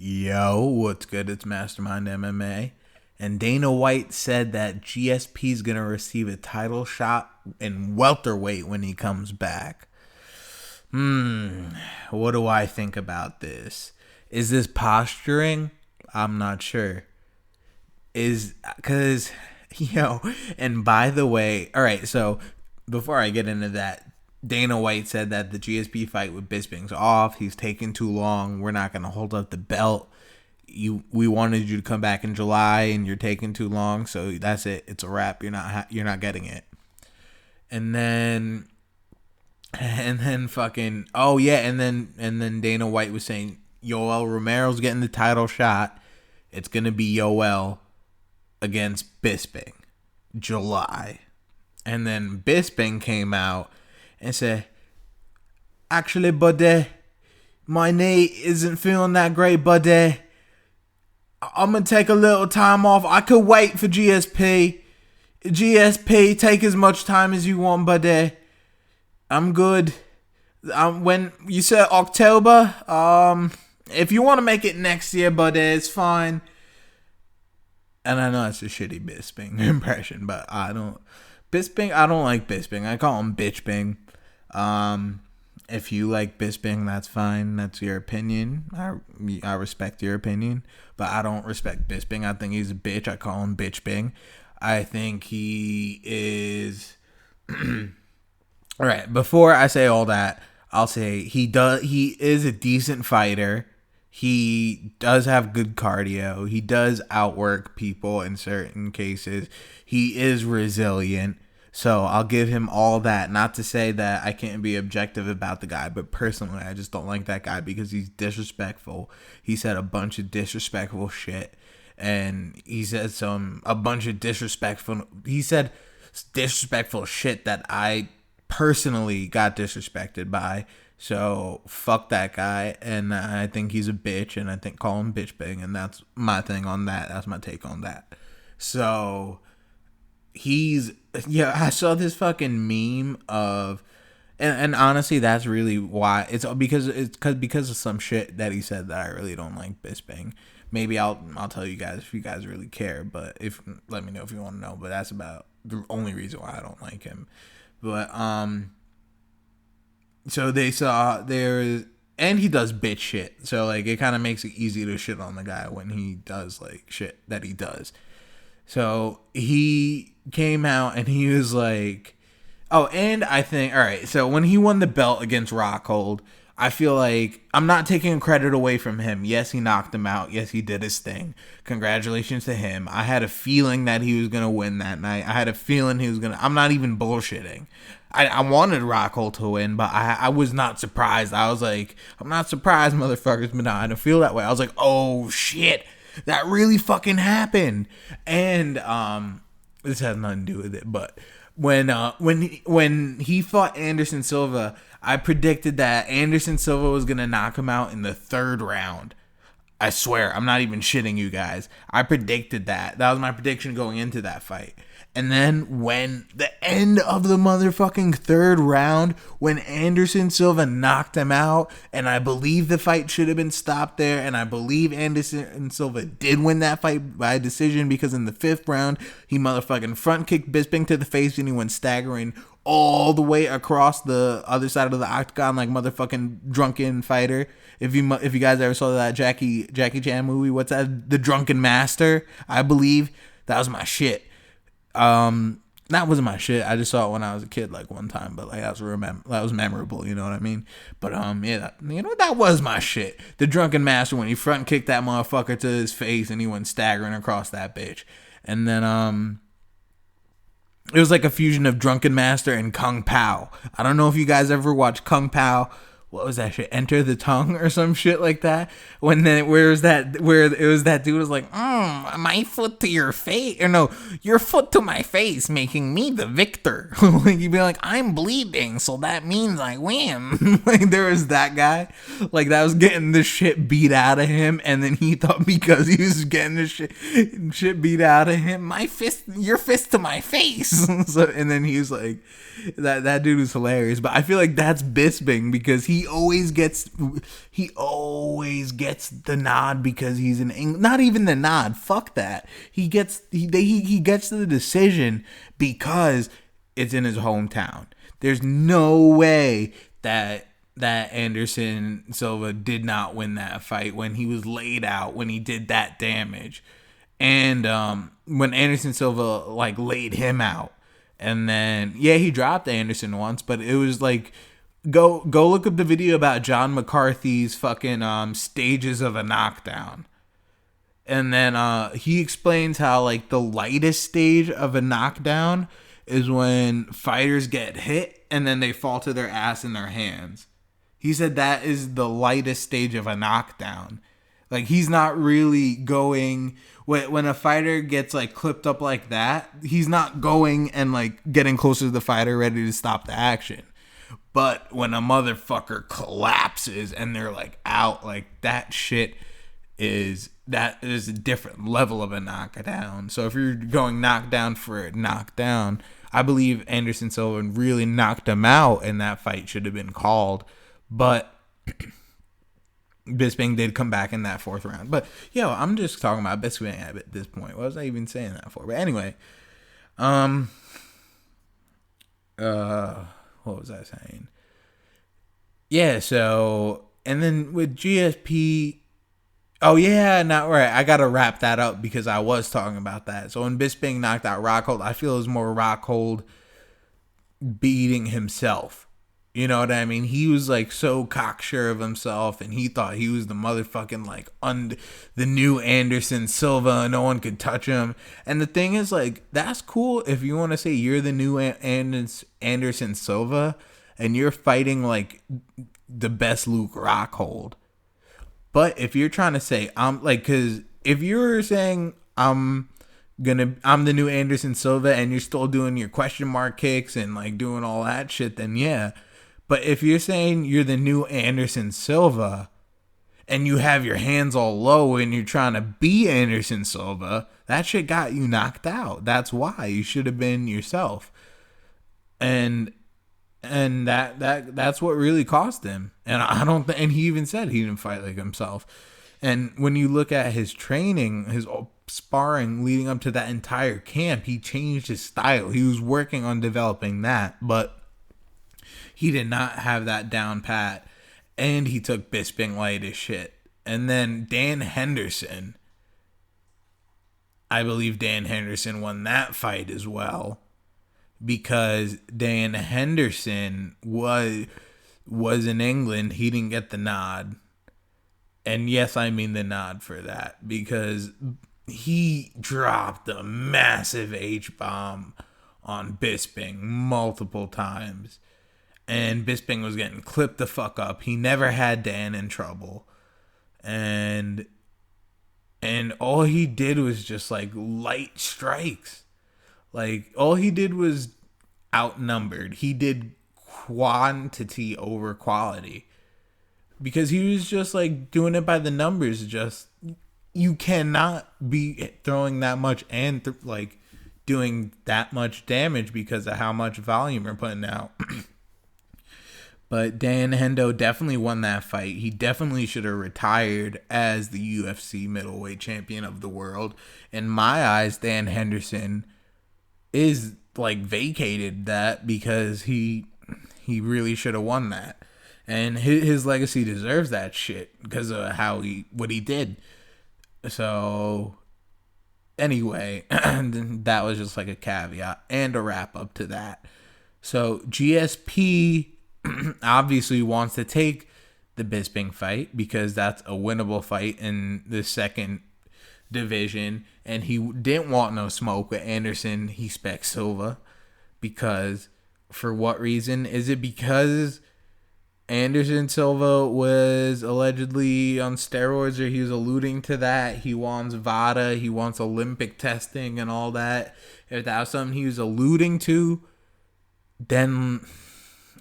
Yo, what's good? It's Mastermind MMA. And Dana White said that GSP is going to receive a title shot in welterweight when he comes back. What do I think about this? Is this posturing? I'm not sure. And by the way, all right, so before I get into that, Dana White said that the GSP fight with Bisping's off. He's taking too long. We're not going to hold up the belt. We wanted you to come back in July, and you're taking too long. So that's it. It's a wrap. You're not getting it. And then fucking and then Dana White was saying Yoel Romero's getting the title shot. It's gonna be Yoel against Bisping, July. And then Bisping came out and said, actually, buddy, my knee isn't feeling that great, buddy. I'm going to take a little time off. I could wait for GSP. GSP, take as much time as you want, buddy. I'm good. When you said October, if you want to make it next year, buddy, it's fine. And I know it's a shitty Bisping impression, but I don't like Bisping. I call him Bitchping. If you like Bisping, that's fine. That's your opinion. I respect your opinion, but I don't respect Bisping. I think he's a bitch. I call him Bitchping. I think he is. All right. Before I say all that, I'll say he is a decent fighter. He does have good cardio. He does outwork people in certain cases. He is resilient. So I'll give him all that. Not to say that I can't be objective about the guy, but personally, I just don't like that guy because he's disrespectful. He said a bunch of disrespectful shit. And he said a bunch of disrespectful shit that I personally got disrespected by. So fuck that guy, and I think he's a bitch, and I think call him Bitchping, and that's my thing on that. That's my take on that. So I saw this fucking meme of, and honestly, that's really why it's because of some shit that he said that I really don't like Bisping. Maybe I'll tell you guys if you guys really care, but let me know if you want to know. But that's about the only reason why I don't like him. But so they saw and he does bitch shit. So like it kind of makes it easy to shit on the guy when he does like shit that he does. So he came out and he was like, and I think, all right, so when he won the belt against Rockhold, I feel like I'm not taking credit away from him. Yes, he knocked him out. Yes, he did his thing. Congratulations to him. I had a feeling that he was going to win that night. I had a feeling he was going to, I'm not even bullshitting. I wanted Rockhold to win, but I was not surprised. I was like, I'm not surprised, motherfuckers, but I don't feel that way. I was like, oh shit, that really fucking happened. And this has nothing to do with it, but when he fought Anderson Silva, I predicted that Anderson Silva was gonna knock him out in the third round. I swear, I'm not even shitting you guys. I predicted that. That was my prediction going into that fight. And then when the end of the motherfucking third round, when Anderson Silva knocked him out, and I believe the fight should have been stopped there, and I believe Anderson Silva did win that fight by decision because in the fifth round, he motherfucking front kicked Bisping to the face and he went staggering all the way across the other side of the octagon like motherfucking drunken fighter. If you guys ever saw that Jackie Chan movie, what's that? The Drunken Master, I believe. That was my shit. That wasn't my shit. I just saw it when I was a kid, like one time, but like that was memorable. You know what I mean? But that was my shit. The Drunken Master, when he front kicked that motherfucker to his face and he went staggering across that bitch, and then it was like a fusion of Drunken Master and Kung Pao. I don't know if you guys ever watched Kung Pao. What was that shit? Enter the Tongue or some shit like that. Where it was that dude was like, my foot to your face, or no, your foot to my face, making me the victor. Like you'd be like, I'm bleeding, so that means I win. Like there was that guy, like that was getting the shit beat out of him, and then he thought because he was getting the shit beat out of him, your fist to my face. So, and then he was like, that dude was hilarious. But I feel like that's Bisping because he he always gets the nod because he's in England. Not even the nod. Fuck that. He gets the decision because it's in his hometown. There's no way that Anderson Silva did not win that fight when he was laid out, when he did that damage. And when Anderson Silva like laid him out, and then he dropped Anderson once, but it was like go look up the video about John McCarthy's fucking stages of a knockdown, and then he explains how like the lightest stage of a knockdown is when fighters get hit and then they fall to their ass in their hands. He said that is the lightest stage of a knockdown. Like, he's not really going... When a fighter gets, like, clipped up like that, he's not going and, like, getting closer to the fighter ready to stop the action. But when a motherfucker collapses and they're, like, out, like, that shit is... That is a different level of a knockdown. So if you're going knockdown for a knockdown, I believe Anderson Silva really knocked him out, and that fight should have been called. But... Bisping did come back in that fourth round. But, I'm just talking about Bisping at this point. What was I even saying that for? But anyway, what was I saying? Yeah, so, and then with GSP, not right. I got to wrap that up because I was talking about that. So when Bisping knocked out Rockhold, I feel it was more Rockhold beating himself. You know what I mean? He was like so cocksure of himself, and he thought he was the motherfucking like the new Anderson Silva. No one could touch him. And the thing is, like, that's cool if you want to say you're the new Anderson Silva, and you're fighting like the best Luke Rockhold. But if you're trying to say because if you're saying I'm the new Anderson Silva, and you're still doing your question mark kicks and like doing all that shit, then yeah. But if you're saying you're the new Anderson Silva and you have your hands all low and you're trying to be Anderson Silva, that shit got you knocked out. That's why you should have been yourself. And that's what really cost him. And I don't think, and he even said he didn't fight like himself. And when you look at his training, his sparring leading up to that entire camp, he changed his style. He was working on developing that, but he did not have that down pat, and he took Bisping light as shit. And then Dan Henderson, I believe Dan Henderson won that fight as well, because Dan Henderson was in England. He didn't get the nod. And yes, I mean the nod for that, because he dropped a massive H-bomb on Bisping multiple times. And Bisping was getting clipped the fuck up. He never had Dan in trouble. And all he did was just like light strikes. Like, all he did was outnumbered. He did quantity over quality. Because he was just like doing it by the numbers. Just, you cannot be throwing that much and like doing that much damage because of how much volume you're putting out. But Dan Hendo definitely won that fight. He definitely should have retired as the UFC middleweight champion of the world. In my eyes, Dan Henderson is like vacated that because he really should have won that. And his legacy deserves that shit because of what he did. So anyway, that was just like a caveat and a wrap up to that. So GSP obviously wants to take the Bisping fight because that's a winnable fight in the second division, and he didn't want no smoke with Anderson. He specs Silva because, for what reason? Is it because Anderson Silva was allegedly on steroids, or he was alluding to that? He wants VADA, he wants Olympic testing and all that. If that was something he was alluding to, then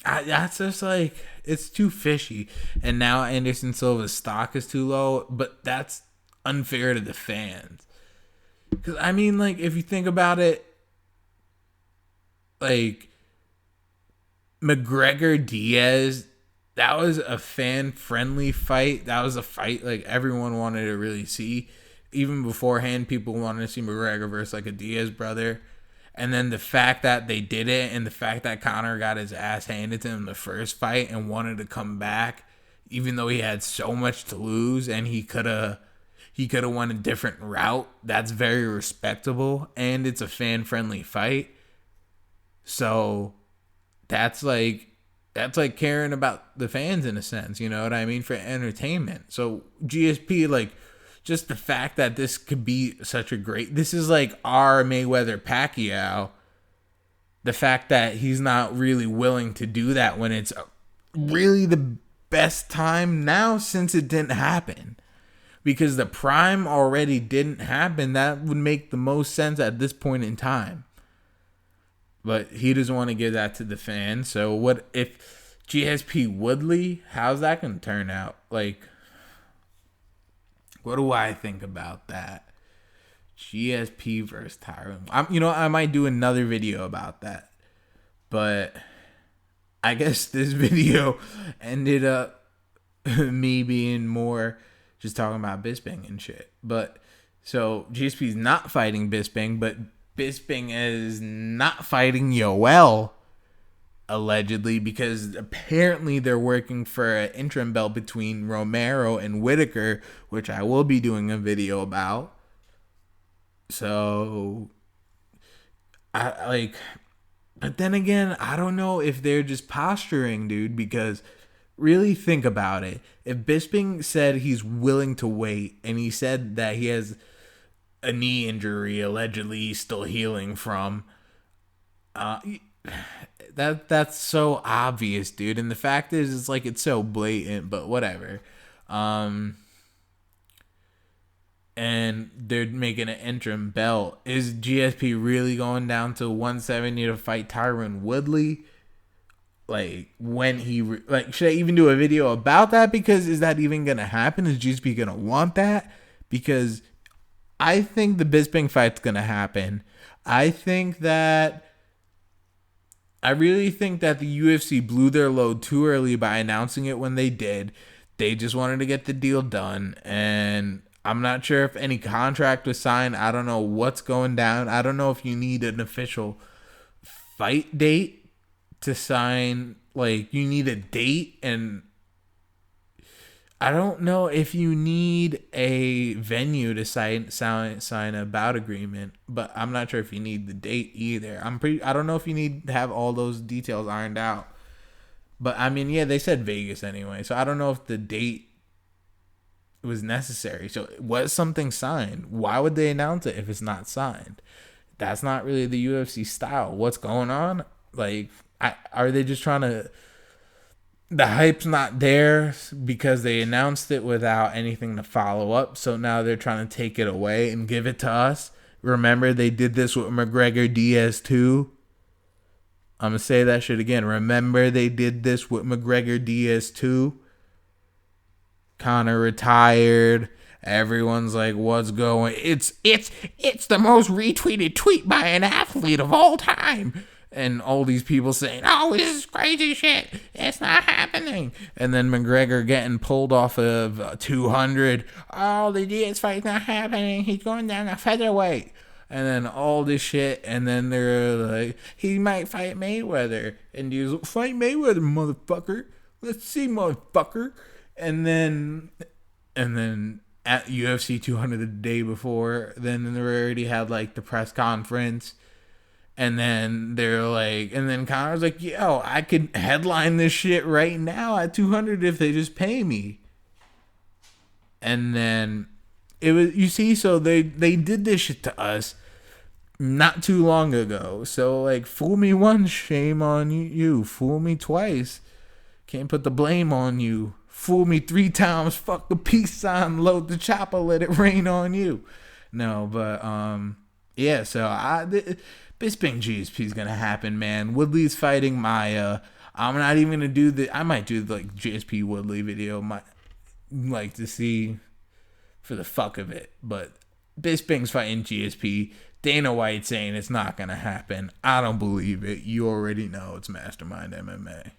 that's just like, it's too fishy. And now Anderson Silva's stock is too low, but that's unfair to the fans. Because, I mean, like, if you think about it, like, McGregor Diaz that was a fan friendly fight. That was a fight like everyone wanted to really see. Even beforehand, people wanted to see McGregor versus like a Diaz brother. And then the fact that they did it, and the fact that Conor got his ass handed to him the first fight and wanted to come back, even though he had so much to lose, and he could have went a different route. That's very respectable, and it's a fan friendly fight. So that's like caring about the fans in a sense, you know what I mean, for entertainment. So GSP, like, just the fact that this could be such a great, this is like our Mayweather Pacquiao. The fact that he's not really willing to do that when it's really the best time now, since it didn't happen, because the prime already didn't happen. That would make the most sense at this point in time. But he doesn't want to give that to the fans. So what if GSP Woodley? How's that going to turn out? Like, what do I think about that? GSP versus Tyron. I might do another video about that. But I guess this video ended up me being more just talking about Bisping and shit. But so GSP's not fighting Bisping, but Bisping is not fighting Yoel, allegedly, because apparently they're working for an interim belt between Romero and Whitaker, which I will be doing a video about. So I like, but then again, I don't know if they're just posturing, dude, because really think about it. If Bisping said he's willing to wait, and he said that he has a knee injury allegedly he's still healing from, that's so obvious, dude. And the fact is, it's like, it's so blatant, but whatever. And they're making an interim belt. Is GSP really going down to 170 to fight Tyron Woodley? Like, when he should I even do a video about that? Because is that even gonna happen? Is GSP gonna want that? Because I think the Bisping fight's gonna happen. I really think that the UFC blew their load too early by announcing it when they did. They just wanted to get the deal done, and I'm not sure if any contract was signed. I don't know what's going down. I don't know if you need an official fight date to sign. Like, you need a date, and I don't know if you need a venue to sign a bout agreement, but I'm not sure if you need the date either. I don't know if you need to have all those details ironed out. But I mean, yeah, they said Vegas anyway, so I don't know if the date was necessary. So was something signed? Why would they announce it if it's not signed? That's not really the UFC style. What's going on? Like, are they just trying to? The hype's not there because they announced it without anything to follow up. So now they're trying to take it away and give it to us. Remember, they did this with McGregor Diaz too. I'm going to say that shit again. Remember, they did this with McGregor Diaz too. Conor retired. Everyone's like, what's going? It's the most retweeted tweet by an athlete of all time. And all these people saying, oh, this is crazy shit. It's not happening. And then McGregor getting pulled off of 200. Oh, the Diaz fight's not happening. He's going down to featherweight. And then all this shit. And then they're like, he might fight Mayweather. And he's like, fight Mayweather, motherfucker. Let's see, motherfucker. And then at UFC 200 the day before, then they already had like the press conference. And then they're like, and then Conor's like, yo, I could headline this shit right now at 200 if they just pay me. And then it was, you see, so they did this shit to us not too long ago. So, like, fool me once, shame on you. Fool me twice, can't put the blame on you. Fool me 3 times, fuck the peace sign, load the chopper, let it rain on you. No, but, yeah, so Bisping GSP is gonna happen, man. Woodley's fighting Maya. I'm not even gonna do I might do like GSP Woodley video. Might like to see for the fuck of it. But Bisping's fighting GSP. Dana White saying it's not gonna happen. I don't believe it. You already know it's Mastermind MMA.